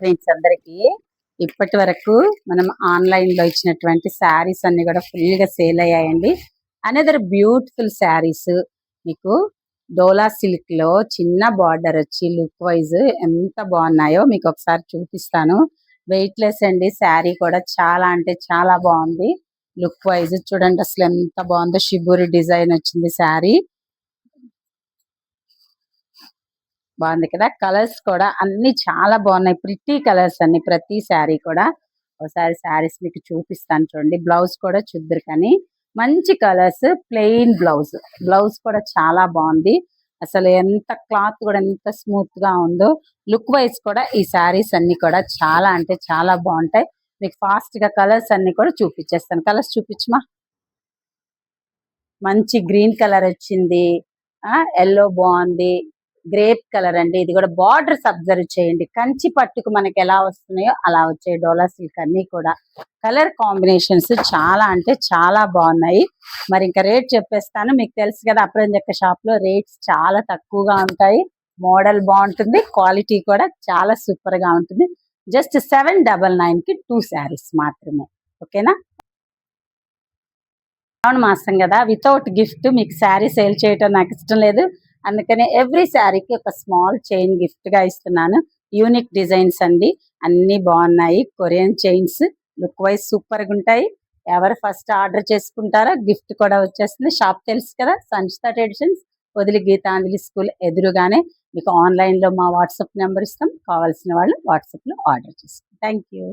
Friends అందరికీ ఇప్పటి వరకు మనం ఆన్లైన్ లో ఇచ్చినటువంటి శారీస్ అన్ని కూడా ఫుల్ గా సేల్ అయ్యాయండి. అనదర్ బ్యూటిఫుల్ శారీస్ మీకు డోలా సిల్క్ లో చిన్న బార్డర్ వచ్చి లుక్ వైజ్ ఎంత బాగున్నాయో మీకు ఒకసారి చూపిస్తాను. వెయిట్ లెస్ అండి, శారీ కూడా చాలా అంటే చాలా బాగుంది. లుక్ వైజ్ చూడండి అసలు ఎంత బాగుందో, షిబూరి డిజైన్ వచ్చింది శారీ. బాగుంది కదా. కలర్స్ కూడా అన్ని చాలా బాగున్నాయి, ప్రిటీ కలర్స్ అన్ని ప్రతి శారీ కూడా. ఒకసారి శారీస్ మీకు చూపిస్తాను చూడండి. బ్లౌజ్ కూడా చూద్దరు కానీ మంచి కలర్స్, ప్లెయిన్ బ్లౌజ్. బ్లౌజ్ కూడా చాలా బాగుంది. అసలు ఎంత క్లాత్ కూడా ఎంత స్మూత్ గా ఉందో. లుక్ వైజ్ కూడా ఈ శారీస్ అన్ని కూడా చాలా అంటే చాలా బాగుంటాయి. మీకు ఫాస్ట్ గా కలర్స్ అన్ని కూడా చూపించేస్తాను. కలర్స్ చూపించమా. మంచి గ్రీన్ కలర్ వచ్చింది, ఎల్లో బాగుంది, గ్రేప్ కలర్ అండి. ఇది కూడా బార్డర్స్ అబ్జర్వ్ చేయండి, కంచి పట్టుకు మనకి ఎలా వస్తున్నాయో అలా వచ్చాయి డోలా సిల్క్ అన్ని కూడా. కలర్ కాంబినేషన్స్ చాలా అంటే చాలా బాగున్నాయి. మరి ఇంకా రేట్ చెప్పేస్తాను. మీకు తెలుసు కదా అప్రంజక్క షాప్ లో రేట్స్ చాలా తక్కువగా ఉంటాయి. మోడల్ బాగుంటుంది, క్వాలిటీ కూడా చాలా సూపర్ గా ఉంటుంది. జస్ట్ 799 కి 2 శారీస్ మాత్రమే. ఓకేనా. శ్రావణ మాసం కదా, వితౌట్ గిఫ్ట్ మీకు శారీ సేల్ చేయటం నాకు ఇష్టం లేదు. అందుకనే ఎవ్రీ శారీకి ఒక స్మాల్ చైన్ గిఫ్ట్ గా ఇస్తున్నాను. యూనిక్ డిజైన్స్ అండి, అన్ని బాగున్నాయి. Korean chains look wise super గా ఉంటాయి. ఎవరు ఫస్ట్ ఆర్డర్ చేసుకుంటారో గిఫ్ట్ కూడా వచ్చేస్తుంది. షాప్ తెలుసు కదా, సంచిత ట్రెడిషన్స్, వదిలి గీతాంజలి స్కూల్ ఎదురుగానే. మీకు ఆన్లైన్ లో మా వాట్సాప్ నెంబర్ ఇస్తాం, కావాల్సిన వాళ్ళు వాట్సాప్ లో ఆర్డర్ చేసుకోండి. Thank you.